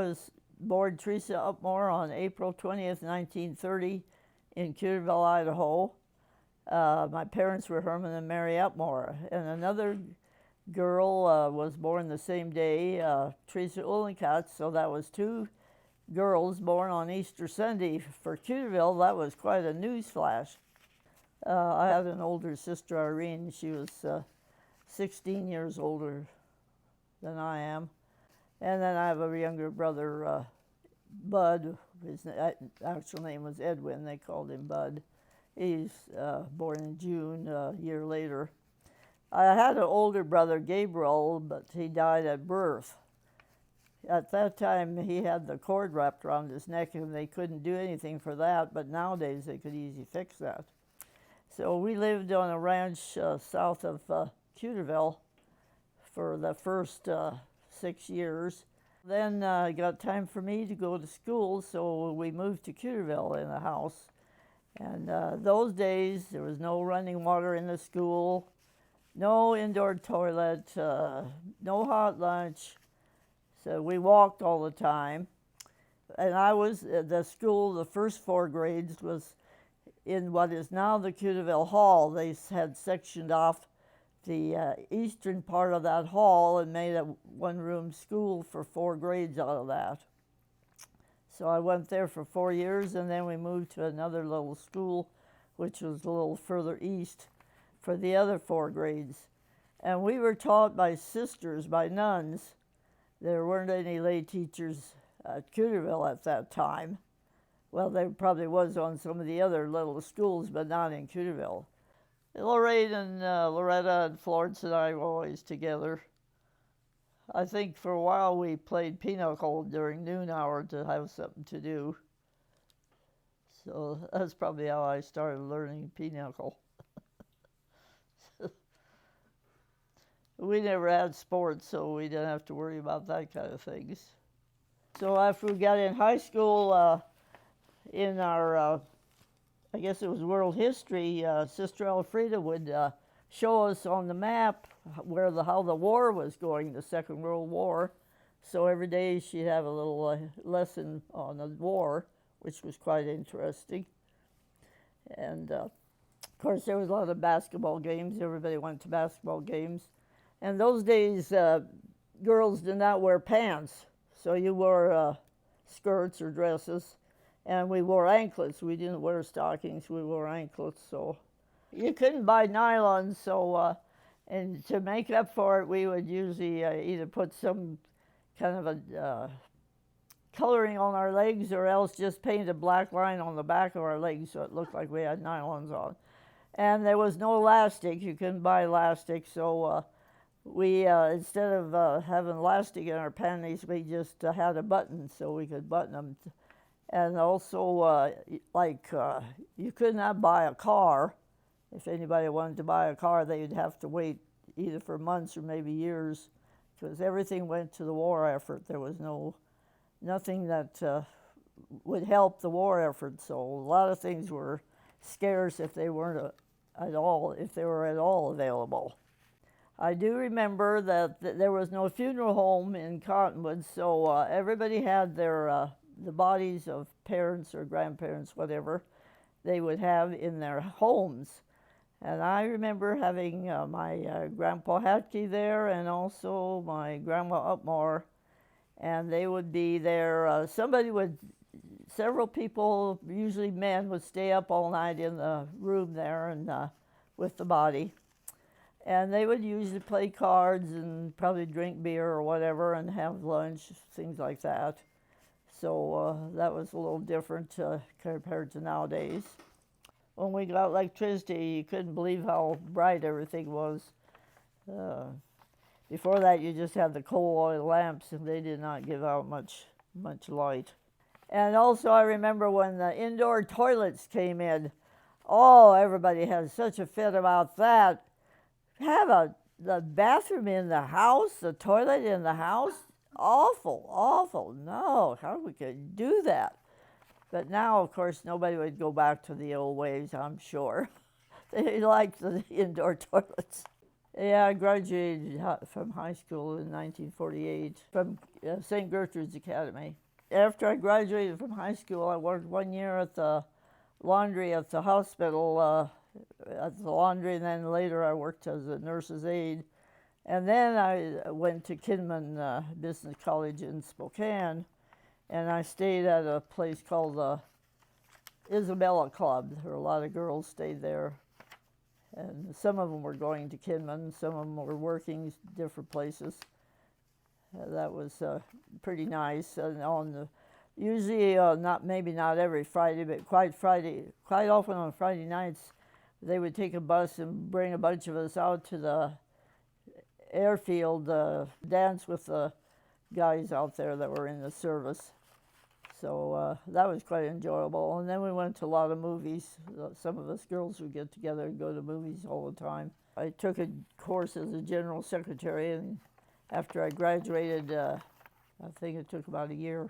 was born Theresa Upmore on April 20th, 1930 in Cedarville, Idaho. My parents were Herman and Mary Upmore, and another girl was born the same day, Theresa Uhlenkatz, so that was two girls born on Easter Sunday. For Cedarville, that was quite a newsflash. I had an older sister, Irene. She was 16 years older than I am. And then I have a younger brother, Bud. His actual name was Edwin. They called him Bud. He's born in June, a year later. I had an older brother, Gabriel, but he died at birth. At that time, he had the cord wrapped around his neck, and they couldn't do anything for that, but nowadays they could easily fix that. So we lived on a ranch south of Cedarville for the first 6 years. Then it got time for me to go to school, so we moved to Cedarville in a house. And those days, there was no running water in the school, no indoor toilet, no hot lunch. So we walked all the time. And I was at the school, the first 4 grades was in what is now the Cedarville Hall. They had sectioned off the eastern part of that hall and made a one-room school for 4 grades out of that. So I went there for 4 years, and then we moved to another little school, which was a little further east, for the other 4 grades. And we were taught by sisters, by nuns. There weren't any lay teachers at Cedarville at that time. Well, there probably was on some of the other little schools, but not in Cedarville. Lorraine and Loretta and Florence and I were always together. I think for a while we played pinochle during noon hour to have something to do. So that's probably how I started learning pinochle. We never had sports, so we didn't have to worry about that kind of things. So after we got in high school, in our I guess it was world history, Sister Elfrida would show us on the map how the war was going, the Second World War. So every day she'd have a little lesson on the war, which was quite interesting. And of course there was a lot of basketball games. Everybody went to basketball games. And those days girls did not wear pants, so you wore skirts or dresses. And we wore anklets. We didn't wear stockings, we wore anklets. So you couldn't buy nylon, so and to make up for it, we would usually either put some kind of a coloring on our legs, or else just paint a black line on the back of our legs so it looked like we had nylons on. And there was no elastic. You couldn't buy elastic, so we instead of having elastic in our panties, we just had a button so we could button them. And also, you could not buy a car. If anybody wanted to buy a car, they'd have to wait either for months or maybe years, because everything went to the war effort. There was nothing that would help the war effort. So a lot of things were scarce if they weren't at all available. I do remember that there was no funeral home in Cottonwood, so everybody had their the bodies of parents or grandparents, whatever, they would have in their homes. And I remember having my Grandpa Hatke there, and also my Grandma Upmore, and they would be there. Several people, usually men, would stay up all night in the room there and with the body. And they would usually play cards and probably drink beer or whatever and have lunch, things like that. So that was a little different compared to nowadays. When we got electricity, you couldn't believe how bright everything was. Before that, you just had the coal oil lamps, and they did not give out much light. And also, I remember when the indoor toilets came in. Oh, everybody had such a fit about that. Have the bathroom in the house, the toilet in the house? Awful. No, how we could do that? But now, of course, nobody would go back to the old ways, I'm sure. They liked the indoor toilets. Yeah, I graduated from high school in 1948 from St. Gertrude's Academy. After I graduated from high school, I worked 1 year at the laundry at the hospital, and then later I worked as a nurse's aide. And then I went to Kinman Business College in Spokane, and I stayed at a place called the Isabella Club. There were a lot of girls stayed there, and some of them were going to Kinman, some of them were working different places. That was pretty nice. And usually not every Friday, but quite often on Friday nights, they would take a bus and bring a bunch of us out to the airfield, dance with the guys out there that were in the service. So that was quite enjoyable. And then we went to a lot of movies. Some of us girls would get together and go to movies all the time. I took a course as a general secretary, and after I graduated, I think it took about a year,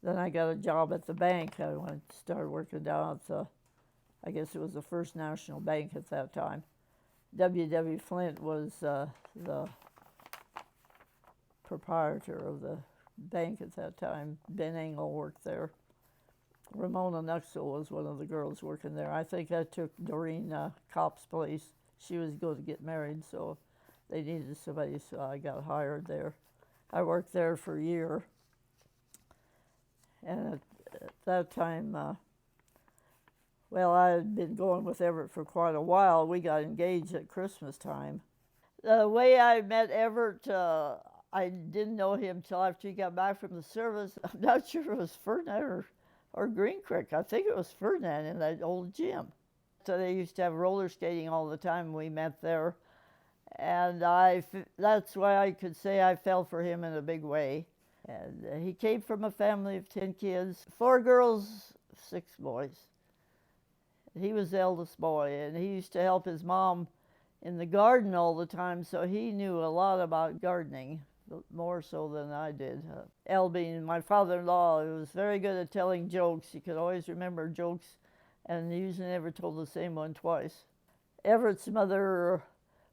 then I got a job at the bank. I went to start working down at I guess it was the First National Bank at that time. W.W. Flint was the proprietor of the bank at that time. Ben Engel worked there. Ramona Nuxel was one of the girls working there. I think I took Doreen Kopp's place. She was going to get married, so they needed somebody, so I got hired there. I worked there for a year. And at that time, I had been going with Everett for quite a while. We got engaged at Christmas time. The way I met Everett, I didn't know him till after he got back from the service. I'm not sure if it was Ferdinand or Green Creek. I think it was Ferdinand in that old gym. So they used to have roller skating all the time. We met there. And that's why I could say I fell for him in a big way. And he came from a family of 10 kids, 4 girls, 6 boys. He was the eldest boy, and he used to help his mom in the garden all the time, so he knew a lot about gardening, more so than I did. Elby, my father-in-law, was very good at telling jokes. He could always remember jokes, and he usually never told the same one twice. Everett's mother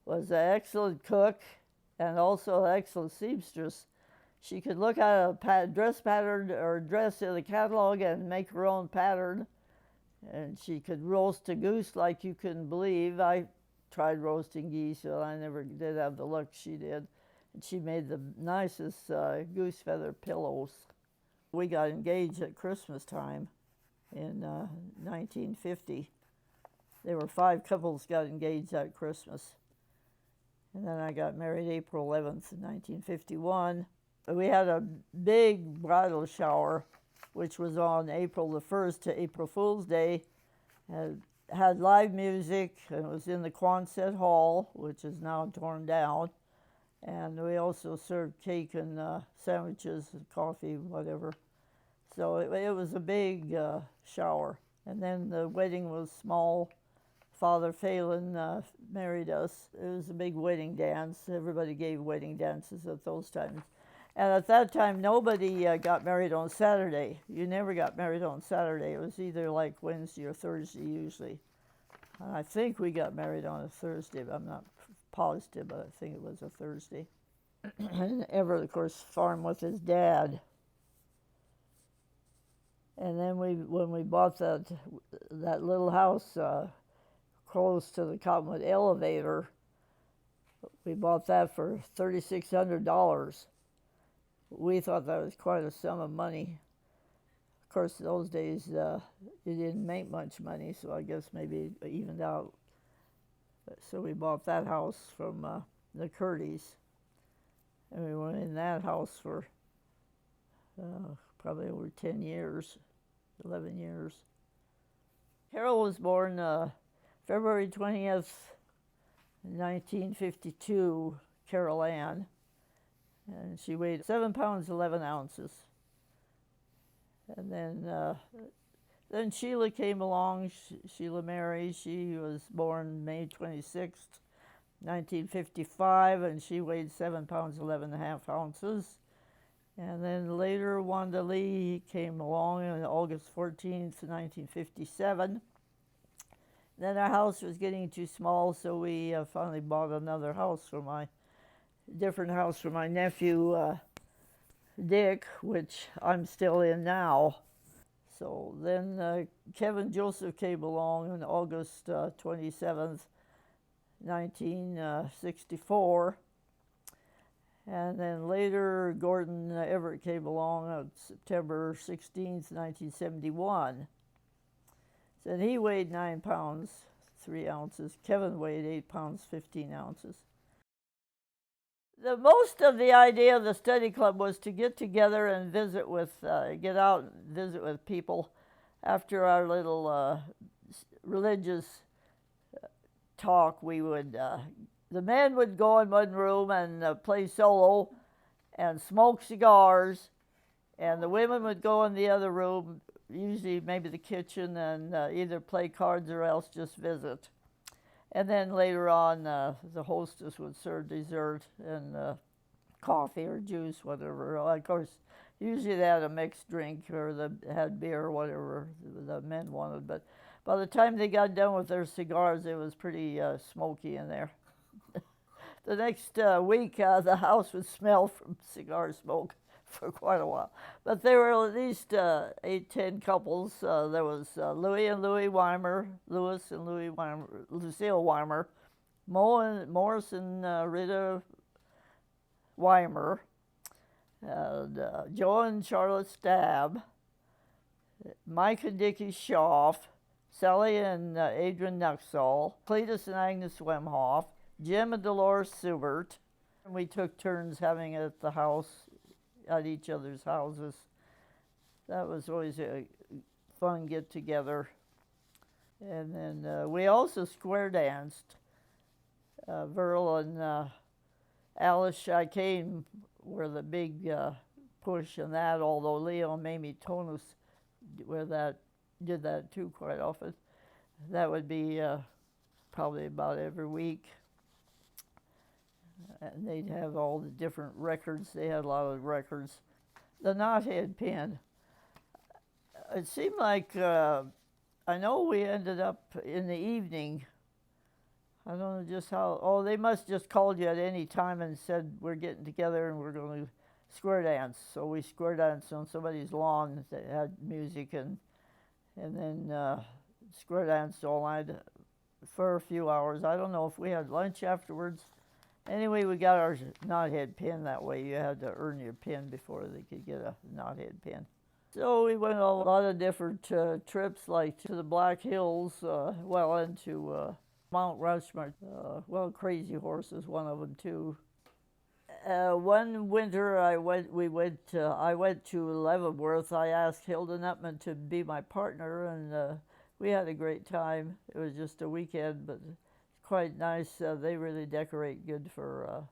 was an excellent cook and also an excellent seamstress. She could look at a dress pattern or a dress in the catalog and make her own pattern. And she could roast a goose like you couldn't believe. I tried roasting geese, but I never did have the luck she did. And she made the nicest goose feather pillows. We got engaged at Christmas time in 1950. There were 5 couples got engaged at Christmas. And then I got married April 11th, 1951. We had a big bridal shower, which was on April the 1st to April Fool's Day. Had live music, and it was in the Quonset Hall, which is now torn down. And we also served cake and sandwiches, coffee, whatever. So it was a big shower. And then the wedding was small. Father Phelan married us. It was a big wedding dance. Everybody gave wedding dances at those times. And at that time, nobody got married on Saturday. You never got married on Saturday. It was either like Wednesday or Thursday usually. And I think we got married on a Thursday, but I'm not positive, but I think it was a Thursday. And Everett, of course, farmed with his dad. And then when we bought that little house close to the Cottonwood elevator, we bought that for $3,600. We thought that was quite a sum of money. Of course, those days you didn't make much money, so I guess maybe it evened out. So we bought that house from the Curtys, and we went in that house for probably over 10 years, 11 years. Carol was born February 20th, 1952, Carol Ann. And she weighed 7 pounds, 11 ounces. And then Sheila came along, Sheila Mary. She was born May 26th, 1955, and she weighed 7 pounds, 11 and a half ounces. And then later, Wanda Lee came along on August 14th, 1957. Then our house was getting too small, so we finally bought another house for different house for my nephew Dick, which I'm still in now. So then Kevin Joseph came along on August 27th, 1964. And then later, Gordon Everett came along on September 16th, 1971. And he weighed 9 pounds, 3 ounces. Kevin weighed 8 pounds, 15 ounces. The most of the idea of the study club was to get together and get out and visit with people after our little religious talk. The men would go in one room and play solo and smoke cigars, and the women would go in the other room, usually maybe the kitchen, and either play cards or else just visit. And then later on, the hostess would serve dessert and coffee or juice, whatever. Of course, usually they had a mixed drink or they had beer or whatever the men wanted. But by the time they got done with their cigars, it was pretty smoky in there. The next week, the house would smell from cigar smoke for quite a while. But there were at least 8, 10 couples. There was Louis and Louis Weimer, Louis and Louis Weimer, Lucille Weimer, Morris and Rita Weimer, Joe and Charlotte Stab, Mike and Dickie Schaff, Sally and Adrian Nuxall, Cletus and Agnes Wemhoff, Jim and Dolores Subert. And we took turns having it at the house, at each other's houses. That was always a fun get-together. And then we also square danced. Verl and Alice Chicane were the big push in that, although Leo and Mamie Tonus did that too quite often. That would be probably about every week. And they'd have all the different records. They had a lot of records. The knothead pin. It seemed like, I know we ended up in the evening. I don't know just how, they must just called you at any time and said, we're getting together and we're going to square dance. So we square danced on somebody's lawn that had music and then square danced all night for a few hours. I don't know if we had lunch afterwards. Anyway, we got our knothead pin that way. You had to earn your pin before they could get a knothead pin. So we went on a lot of different trips, like to the Black Hills, into Mount Rushmore. Crazy Horse is one of them too. One winter I went to Leavenworth. I asked Hilda Nutman to be my partner, and we had a great time. It was just a weekend, but quite nice. They really decorate good for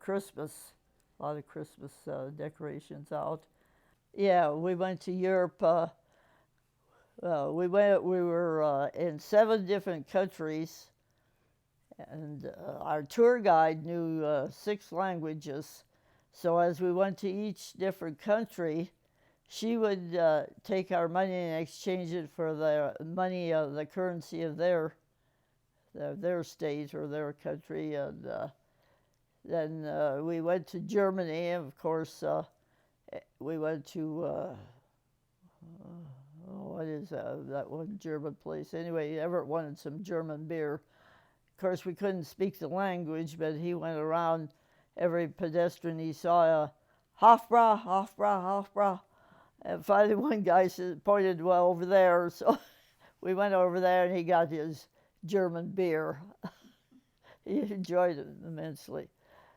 Christmas. A lot of Christmas decorations out. Yeah, we went to Europe. We were in 7 different countries, and our tour guide knew 6 languages. So as we went to each different country, she would take our money and exchange it for the money of the currency of their state or their country. And then we went to Germany, and of course we went to what is that one German place? Anyway, Everett wanted some German beer. Of course, we couldn't speak the language, but he went around every pedestrian he saw, Hofbräu, Hofbräu, Hofbräu. And finally one guy pointed, well, over there. So we went over there, and he got his German beer. He enjoyed it immensely.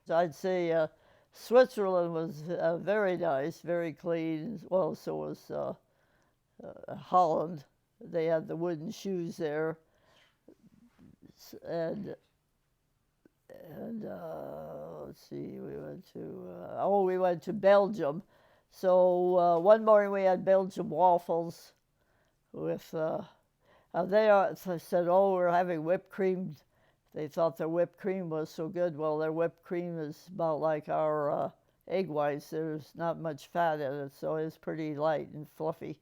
So I'd say Switzerland was very nice, very clean. Well, so was Holland. They had the wooden shoes there, and let's see, we went to Belgium. So one morning we had Belgian waffles with. They said, we're having whipped cream. They thought their whipped cream was so good. Well, their whipped cream is about like our egg whites. There's not much fat in it, so it's pretty light and fluffy.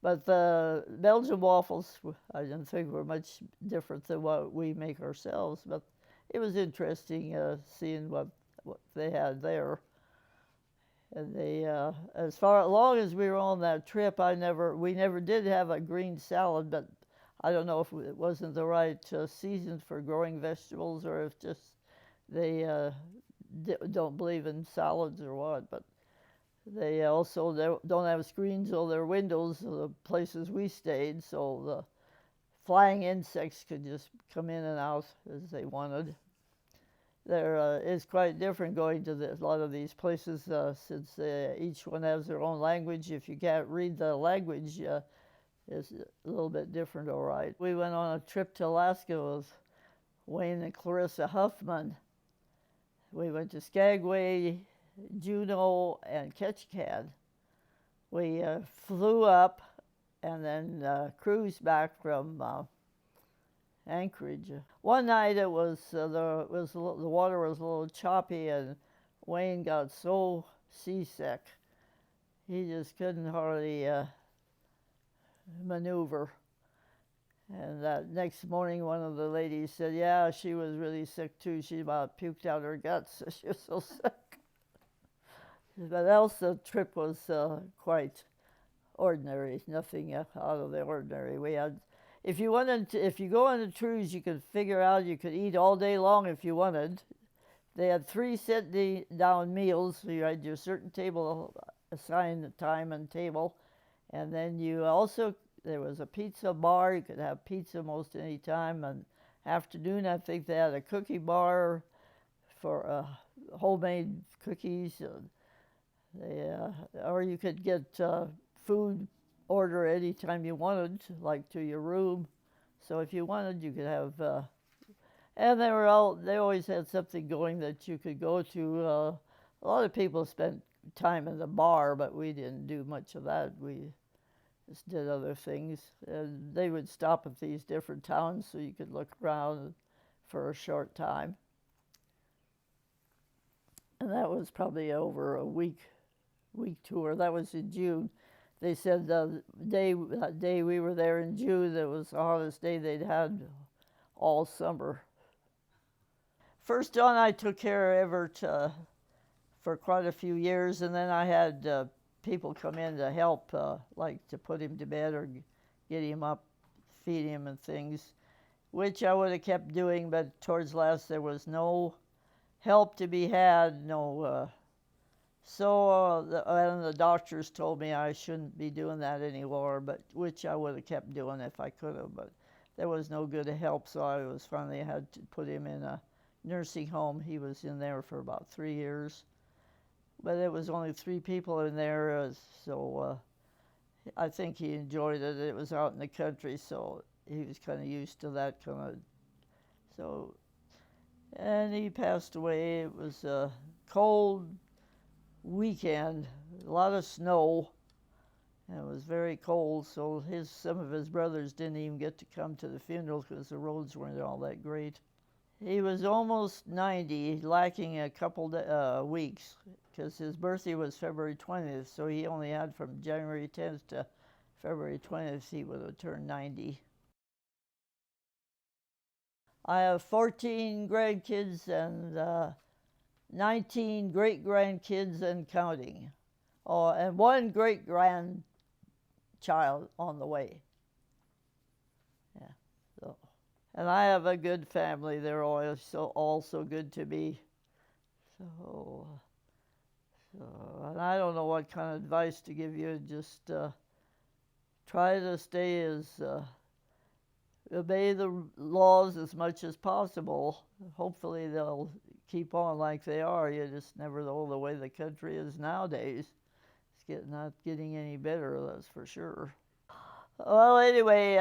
But the Belgian waffles, I didn't think were much different than what we make ourselves. But it was interesting seeing what they had there. And they, as far long as we were on that trip, we never did have a green salad. But I don't know if it wasn't the right season for growing vegetables, or if just they don't believe in salads or what. But they also don't have screens on their windows, the places we stayed, so the flying insects could just come in and out as they wanted. There is quite different going to a lot of these places since each one has their own language. If you can't read the language, it's a little bit different, all right. We went on a trip to Alaska with Wayne and Clarissa Huffman. We went to Skagway, Juneau, and Ketchikan. We flew up and then cruised back from Anchorage. One night it was the water was a little choppy, and Wayne got so seasick he just couldn't hardly maneuver. And that next morning, one of the ladies said, "Yeah, she was really sick too. She about puked out her guts. She was so sick." But else the trip was quite ordinary, nothing out of the ordinary. We had, if you go on a cruise, you could figure out you could eat all day long if you wanted. They had 3 sit-down meals. So you had your certain table assigned time and table, and then there was a pizza bar. You could have pizza most any time. And afternoon, I think they had a cookie bar for homemade cookies. Or you could get food order anytime you wanted, like to your room. So if you wanted, you could have. And they always had something going that you could go to. A lot of people spent time in the bar, but we didn't do much of that. We just did other things. And they would stop at these different towns so you could look around for a short time. And that was probably over a week tour. That was in June. They said that day we were there in June, that was the hottest day they'd had all summer. First on, I took care of Everett for quite a few years, and then I had people come in to help, like to put him to bed or get him up, feed him and things, which I would have kept doing, but towards last there was no help to be had, no. And the doctors told me I shouldn't be doing that anymore, but which I would have kept doing if I could have, but there was no good help, so I finally had to put him in a nursing home. He was in there for about 3 years, but it was only 3 people in there, so I think he enjoyed it. It was out in the country, so he was kind of used to that kind of, so, and he passed away. It was a cold weekend, a lot of snow, and it was very cold, so some of his brothers didn't even get to come to the funeral because the roads weren't all that great. He was almost 90, lacking a couple weeks, because his birthday was February 20th, so he only had from January 10th to February 20th, he would have turned 90. I have 14 grandkids and 19 great-grandkids and counting. Oh, and 1 great-grandchild on the way. Yeah. So, and I have a good family. They're all so good to me. So, and I don't know what kind of advice to give you. Just try to stay obey the laws as much as possible. Hopefully they'll keep on like they are. You just never know the way the country is nowadays. It's not getting any better, that's for sure. Well, anyway,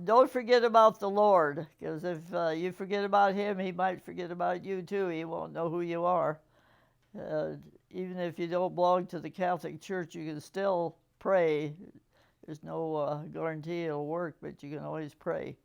don't forget about the Lord, because if you forget about him, he might forget about you too. He won't know who you are. Even if you don't belong to the Catholic Church, you can still pray. There's no guarantee it'll work, but you can always pray.